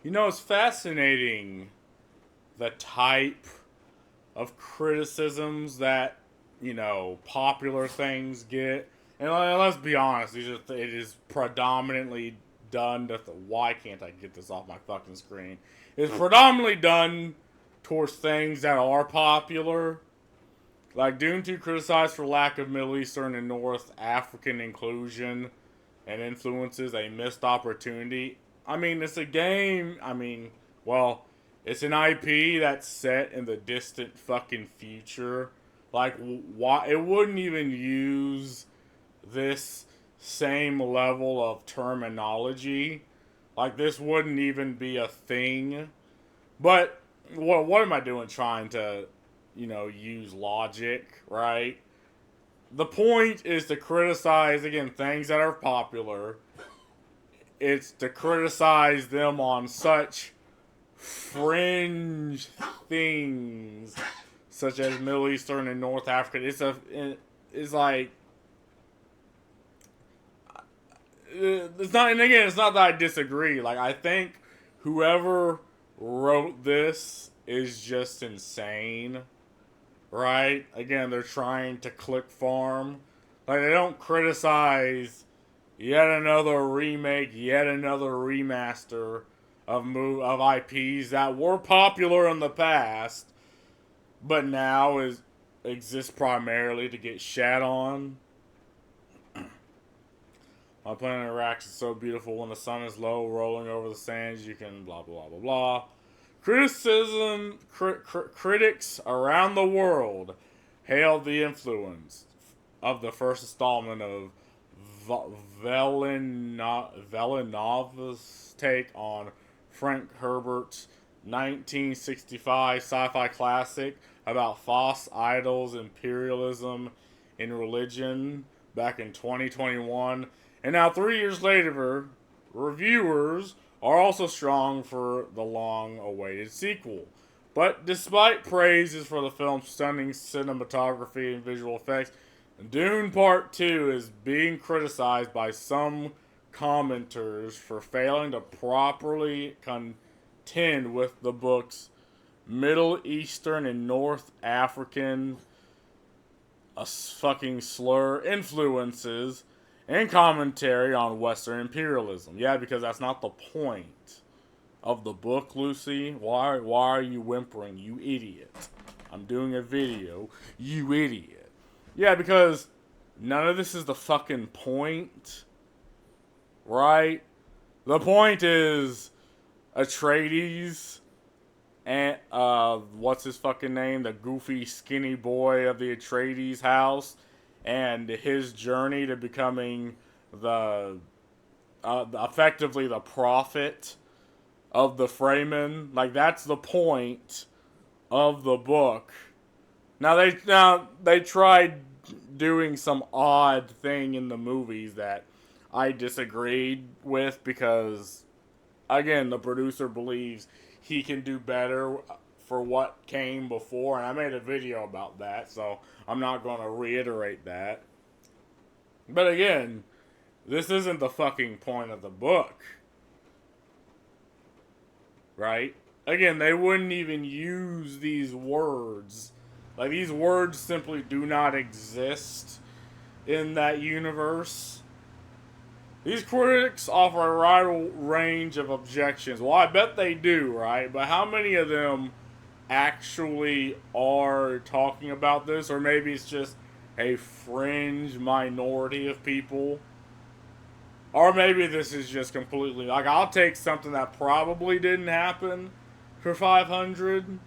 It's fascinating the type of criticisms that, popular things get. And let's be honest, it is predominantly done to. Why can't I get this off my fucking screen? It's predominantly done towards things that are popular. Like Dune 2 criticized for lack of Middle Eastern and North African inclusion and influences a missed opportunity. I mean, it's a game. Well, it's an IP that's set in the distant fucking future. Like, why it wouldn't even use this same level of terminology. Like, this wouldn't even be a thing. But what am I doing trying to, use logic, right? The point is to criticize, again, things that are popular. It's to criticize them on such fringe things such as Middle Eastern and North African. It's like it's not, and again, it's not that I disagree. Like, I think whoever wrote this is just insane, right? Again, they're trying to click farm. Like, they don't criticize yet another remake, yet another remaster of IPs that were popular in the past, but now exist primarily to get shat on. My planet Iraq is so beautiful when the sun is low, rolling over the sands. You can blah blah blah blah. Critics around the world hailed the influence of the first installment of Velenov's take on Frank Herbert's 1965 sci-fi classic about false idols, imperialism, and religion back in 2021. And now 3 years later, reviewers are also strong for the long-awaited sequel. But despite praises for the film's stunning cinematography and visual effects, Dune Part 2 is being criticized by some commenters for failing to properly contend with the book's Middle Eastern and North African fucking slur influences and commentary on Western imperialism. Yeah, because that's not the point of the book, Lucy. Why are you whimpering, you idiot? I'm doing a video, you idiot. Yeah, because none of this is the fucking point, right? The point is Atreides and what's his fucking name? The goofy skinny boy of the Atreides house, and his journey to becoming the effectively the prophet of the Fremen. Like, that's the point of the book. Now they tried doing some odd thing in the movies that I disagreed with, because again, the producer believes he can do better for what came before, and I made a video about that, so I'm not going to reiterate that. But again, this isn't the fucking point of the book, right? Again, they wouldn't even use these words. Like, these words simply do not exist in that universe. These critics offer a wide range of objections. Well, I bet they do, right? But how many of them actually are talking about this? Or maybe it's just a fringe minority of people. Or maybe this is just completely... Like, I'll take something that probably didn't happen for 500,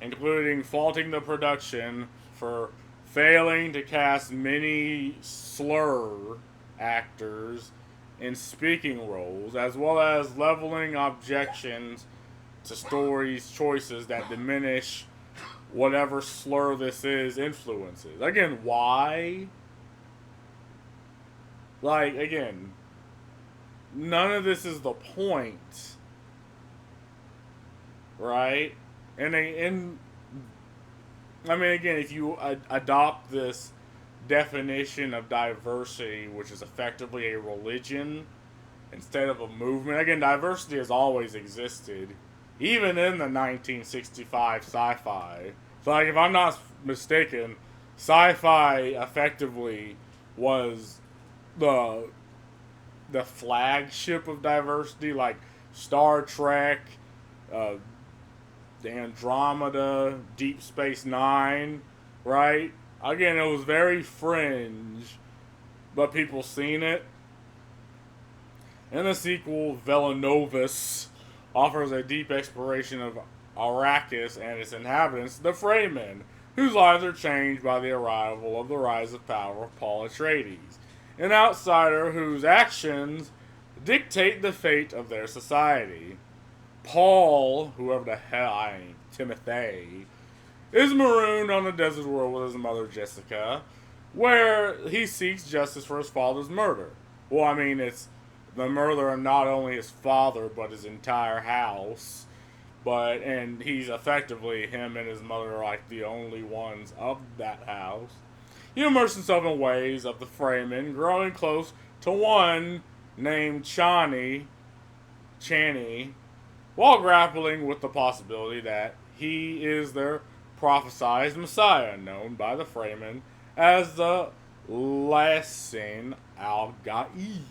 including faulting the production for failing to cast many slur actors in speaking roles, as well as leveling objections to stories' choices that diminish whatever slur this is influences. Again, why? Like, again, none of this is the point, right? And I mean, again, if you adopt this definition of diversity, which is effectively a religion, instead of a movement. Again, diversity has always existed, even in the 1965 sci-fi. So, like, if I'm not mistaken, sci-fi effectively was the the flagship of diversity, like Star Trek, uh, Andromeda, Deep Space Nine, right? Again, it was very fringe, but people seen it. In the sequel, Villeneuve offers a deep exploration of Arrakis and its inhabitants, the Fremen, whose lives are changed by the arrival of the rise of power of Paul Atreides, an outsider whose actions dictate the fate of their society. Paul, whoever the hell I am, Timothy, is marooned on a desert world with his mother Jessica, where he seeks justice for his father's murder. Well, I mean, it's the murder of not only his father, but his entire house. And he's effectively, him and his mother are like the only ones of that house. He immersed himself in ways of the Fremen, growing close to one named Chani, while grappling with the possibility that he is their prophesied Messiah, known by the Fremen as the Lassin al-Gaib.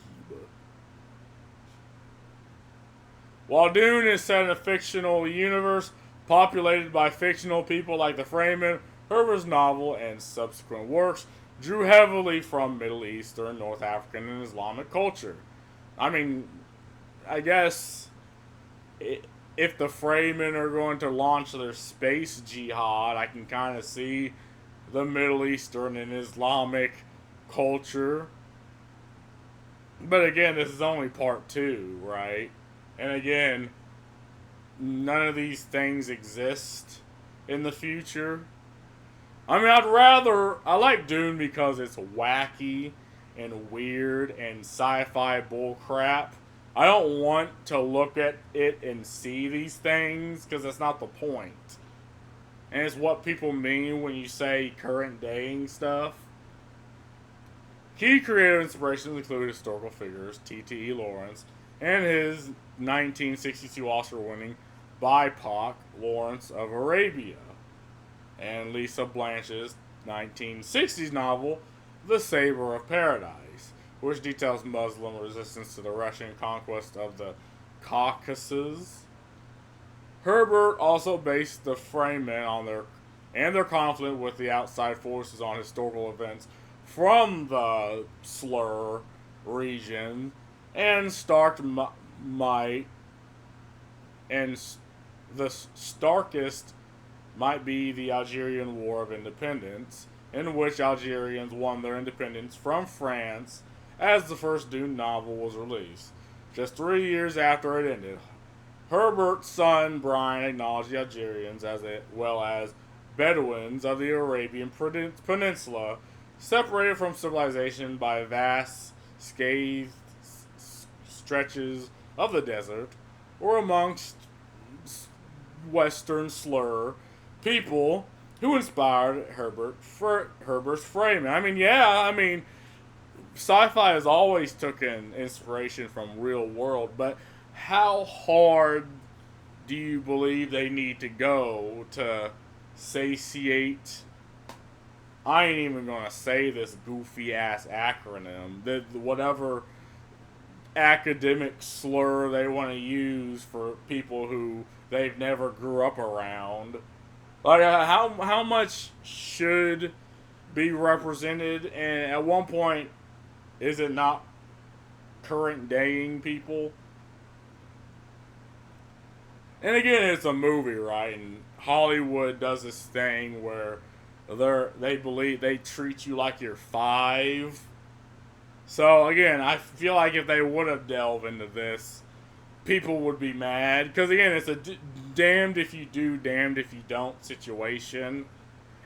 While Dune is set in a fictional universe populated by fictional people like the Fremen, Herbert's novel and subsequent works drew heavily from Middle Eastern, North African, and Islamic culture. I mean, I guess if the Fremen are going to launch their space jihad, I can kind of see the Middle Eastern and Islamic culture. But again, this is only part 2, right? And again, none of these things exist in the future. I mean, I like Dune because it's wacky and weird and sci-fi bullcrap. I don't want to look at it and see these things because that's not the point. And it's what people mean when you say current daying stuff. Key creative inspirations include historical figures T.T.E. Lawrence and his 1962 Oscar-winning BIPOC Lawrence of Arabia, and Lisa Blanche's 1960s novel The Saber of Paradise, which details Muslim resistance to the Russian conquest of the Caucasus. Herbert also based the Fremen on their conflict with the outside forces on historical events from the Slur region, and Stark might, and the starkest might be the Algerian War of Independence, in which Algerians won their independence from France as the first Dune novel was released. Just 3 years after it ended, Herbert's son Brian acknowledged the Algerians as well as Bedouins of the Arabian Peninsula, separated from civilization by vast, scathed stretches of the desert, or amongst Western Slur people who inspired Herbert's framing. I mean, sci-fi has always taken inspiration from real world, but how hard do you believe they need to go to satiate? I ain't even gonna say this goofy ass acronym. Whatever academic slur they want to use for people who they've never grew up around. Like, how much should be represented, and at one point, is it not current daying people? And again, it's a movie, right? And Hollywood does this thing where they believe they treat you like you're 5. So again, I feel like if they would have delved into this, people would be mad. Because again, it's a damned if you do, damned if you don't situation.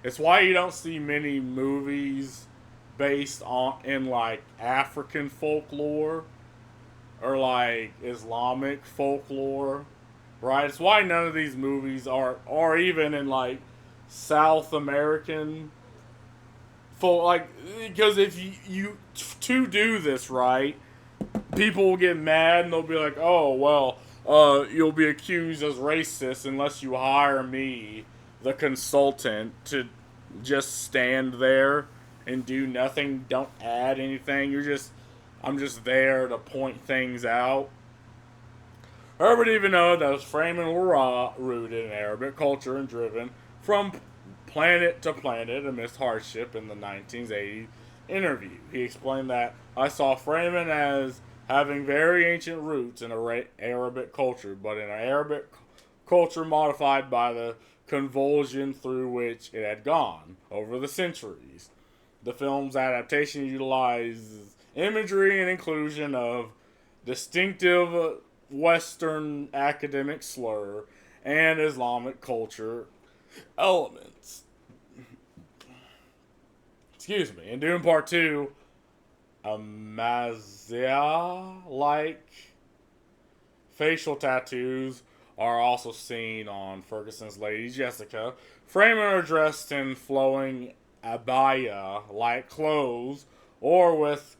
It's why you don't see many movies based in like African folklore or like Islamic folklore, right? It's why none of these movies are even in like South American folk, like, because if you to do this right, people will get mad and they'll be like, oh, well, you'll be accused as racist unless you hire me, the consultant, to just stand there and do nothing, don't add anything. I'm just there to point things out. Herbert even know that his framing were rooted in Arabic culture and driven from planet to planet amidst hardship in the 1980 interview. He explained that I saw framing as having very ancient roots in Arabic culture, but in an Arabic culture modified by the convulsion through which it had gone over the centuries. The film's adaptation utilizes imagery and inclusion of distinctive Western academic slur and Islamic culture elements. Excuse me. In Dune Part 2, Amazia-like facial tattoos are also seen on Ferguson's Lady Jessica. Freeman are dressed in flowing abaya-like clothes or with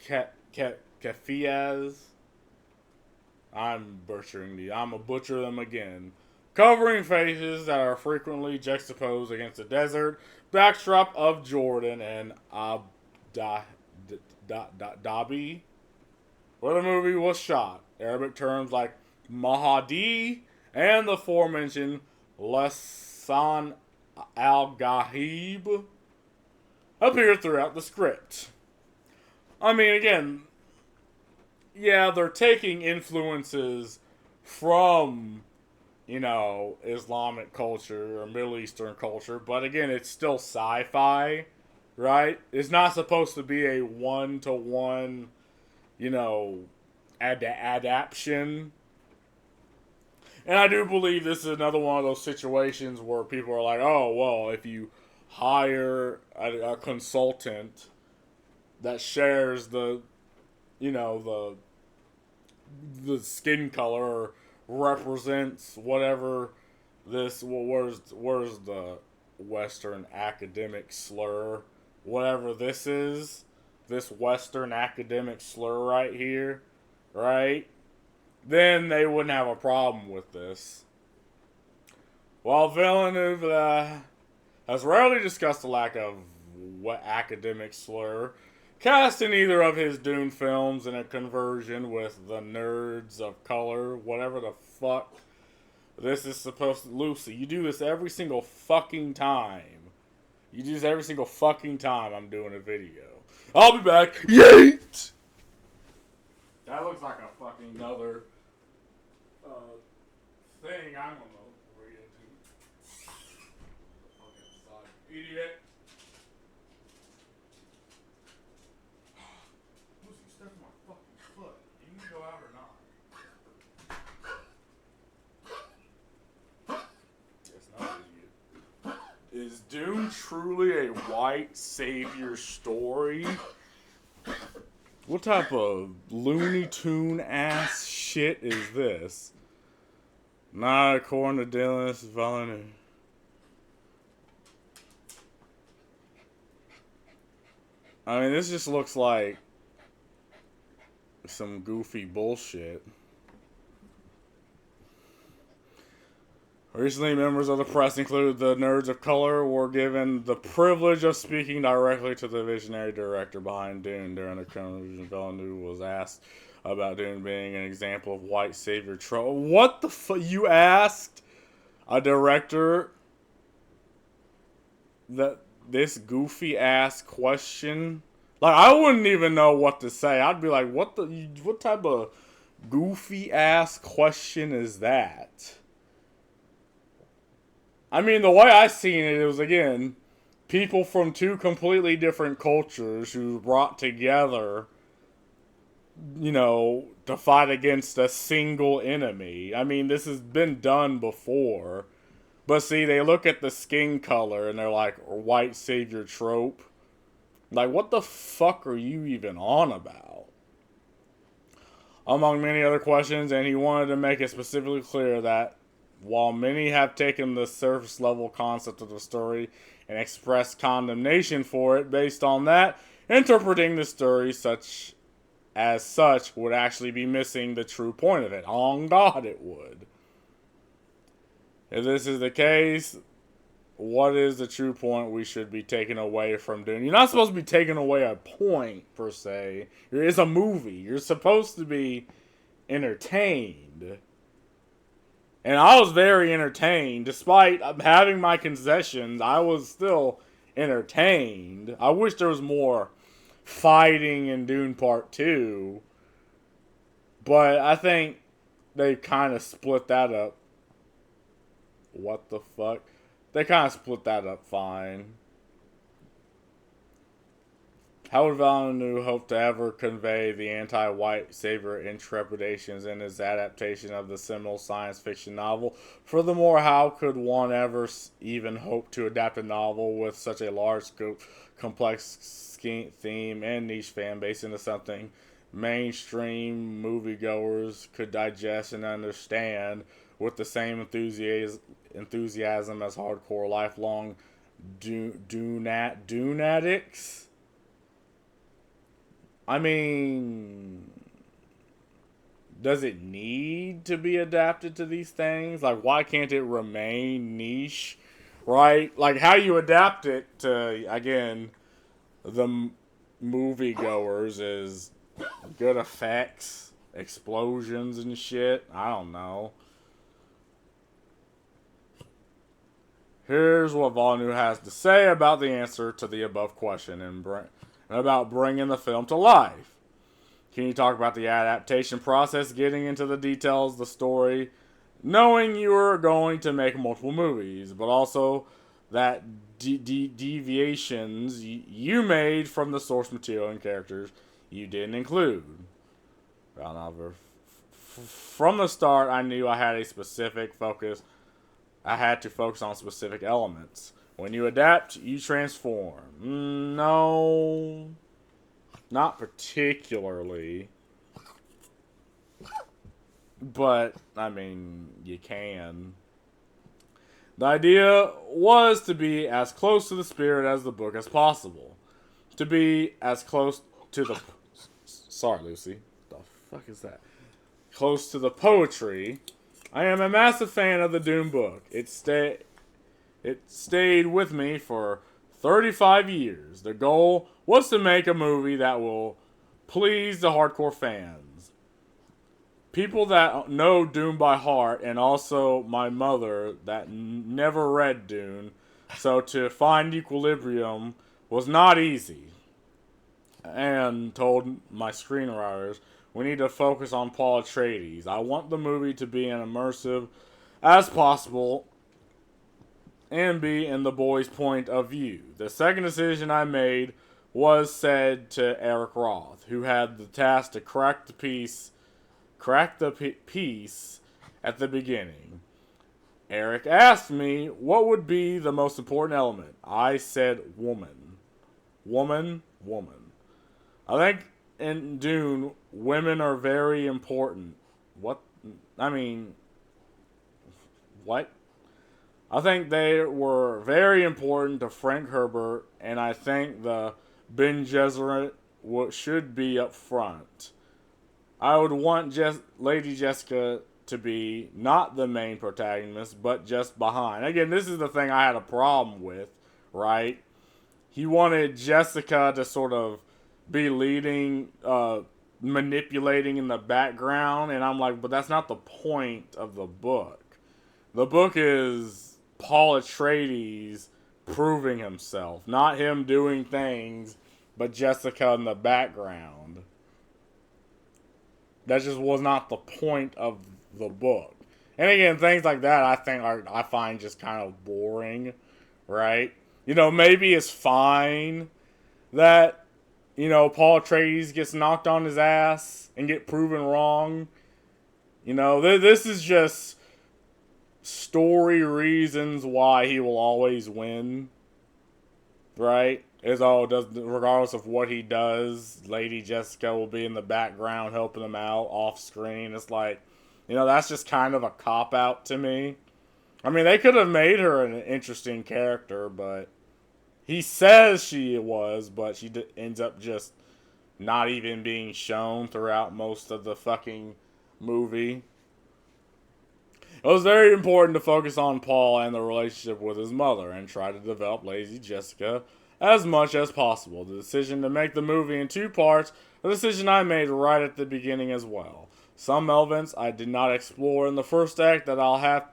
keffiyehs. I'm gonna butcher them again. Covering faces that are frequently juxtaposed against the desert backdrop of Jordan and Dhabi, where the movie was shot. Arabic terms like Mahadi and the aforementioned Lisan al-Ghaib appear throughout the script. I mean, again, yeah, they're taking influences from, Islamic culture or Middle Eastern culture, but again, it's still sci-fi, right? It's not supposed to be a one-to-one, adaptation. And I do believe this is another one of those situations where people are like, oh, well, if you hire a consultant that shares the skin color or represents whatever this, where's the Western academic slur, whatever this is, this Western academic slur right here, right? Then they wouldn't have a problem with this. While Villeneuve has rarely discussed the lack of academic slur cast in either of his Dune films in a conversion with the nerds of color, whatever the fuck this is supposed to... Lucy, you do this every single fucking time. You do this every single fucking time I'm doing a video. I'll be back. Yeet! That looks like a fucking another thing I'm gonna read into. Fucking idiot. Is Dune truly a white savior story? What type of Looney Tune ass shit is this? Not according to Denis Villeneuve. I mean, this just looks like some goofy bullshit. Recently, members of the press, including the nerds of color, were given the privilege of speaking directly to the visionary director behind Dune. During the conversation, Villeneuve was asked about Dune being an example of white savior trope. What the fuck? You asked a director that this goofy ass question? Like, I wouldn't even know what to say. I'd be like, what type of goofy ass question is that? I mean, the way I seen it, it was, again, people from two completely different cultures who brought together, to fight against a single enemy. I mean, this has been done before. But see, they look at the skin color and they're like, white savior trope. Like, what the fuck are you even on about? Among many other questions, and he wanted to make it specifically clear that while many have taken the surface level concept of the story and expressed condemnation for it based on that, interpreting the story such as such, would actually be missing the true point of it. On God, it would. If this is the case, what is the true point we should be taking away from Dune? You're not supposed to be taking away a point, per se. It's a movie. You're supposed to be entertained. And I was very entertained. Despite having my concessions, I was still entertained. I wish there was more fighting in Dune Part 2. But I think they kind of split that up. What the fuck? They kind of split that up fine. How would Villeneuve hope to ever convey the anti-white savior intrepidations in his adaptation of the seminal science fiction novel? Furthermore, how could one ever even hope to adapt a novel with such a large scope, complex theme, and niche fan base into something mainstream moviegoers could digest and understand with the same enthusiasm as hardcore lifelong Dune addicts? I mean, does it need to be adapted to these things? Like, why can't it remain niche? Right? Like, how you adapt it to, again, the moviegoers is good effects, explosions and shit. I don't know. Here's what Villeneuve has to say about the answer to the above question and about bringing the film to life. Can you talk about the adaptation process, getting into the details, the story, knowing you are going to make multiple movies, but also that deviations you made from the source material and characters you didn't include? From the start, I knew I had a specific focus. I had to focus on specific elements. When you adapt, you transform. No, not particularly. But, I mean, you can. The idea was to be as close to the spirit as the book as possible. To be as close to the... Sorry, Lucy. What the fuck is that? Close to the poetry. I am a massive fan of the Dune book. It stayed with me for 35 years. The goal was to make a movie that will please the hardcore fans. People that know Dune by heart, and also my mother that never read Dune. So to find equilibrium was not easy. And told my screenwriters, we need to focus on Paul Atreides. I want the movie to be as immersive as possible and be in the boy's point of view. The second decision I made was said to Eric Roth, who had the task to crack the piece at the beginning. Eric asked me what would be the most important element. I said woman. Woman. I think in Dune, women are very important. What? I mean, what? I think they were very important to Frank Herbert, and I think the Ben Gesserit should be up front. I would want Lady Jessica to be not the main protagonist, but just behind. Again, this is the thing I had a problem with, right? He wanted Jessica to sort of be leading, manipulating in the background, and I'm like, but that's not the point of the book. The book is Paul Atreides proving himself, not him doing things, but Jessica in the background. That just was not the point of the book. And again, things like that I find just kind of boring, right? You know, maybe it's fine that, you know, Paul Atreides gets knocked on his ass and get proven wrong. You know, this is just story reasons why he will always win, right? Regardless of what he does, Lady Jessica will be in the background helping him out off screen. It's like, you know, that's just kind of a cop-out to me. I mean, they could have made her an interesting character, but he says she was, but she ends up just not even being shown throughout most of the fucking movie. It was very important to focus on Paul and the relationship with his mother and try to develop Lazy Jessica as much as possible. The decision to make the movie in 2 parts, a decision I made right at the beginning as well. Some elements I did not explore in the first act that I'll have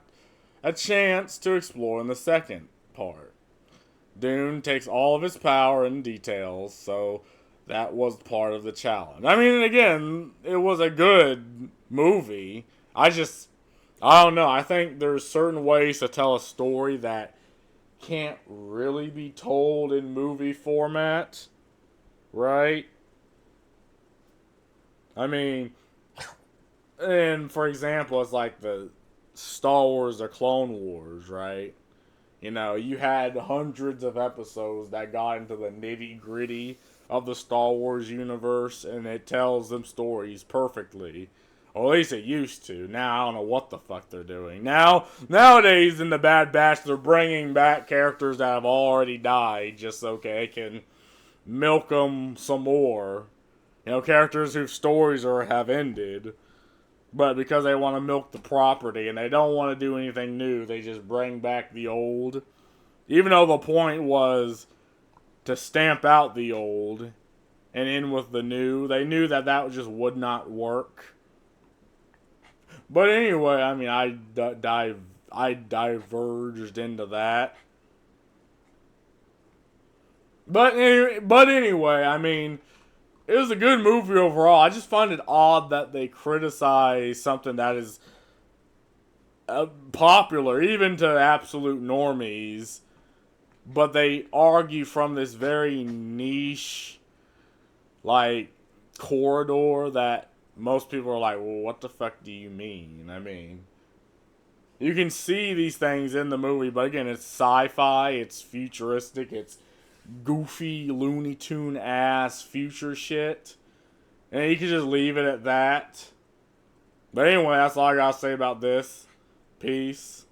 a chance to explore in the second part. Dune takes all of its power and details, so that was part of the challenge. I mean, again, it was a good movie. I don't know. I think there's certain ways to tell a story that can't really be told in movie format, right? I mean, and for example, it's like the Star Wars or Clone Wars, right? You know, you had hundreds of episodes that got into the nitty gritty of the Star Wars universe, and it tells them stories perfectly. Or at least it used to. Now I don't know what the fuck they're doing. Nowadays in the Bad Batch, they're bringing back characters that have already died just so they can milk them some more. You know, characters whose stories have ended. But because they want to milk the property and they don't want to do anything new, they just bring back the old. Even though the point was to stamp out the old and in with the new, they knew that just would not work. But anyway, I mean, I diverged into that. But anyway, I mean, it was a good movie overall. I just find it odd that they criticize something that is popular, even to absolute normies, but they argue from this very niche, like, corridor that most people are like, well, what the fuck do you mean? I mean, you can see these things in the movie, but again, it's sci-fi, it's futuristic, it's goofy, Looney Tune ass future shit. And you can just leave it at that. But anyway, that's all I gotta say about this. Peace.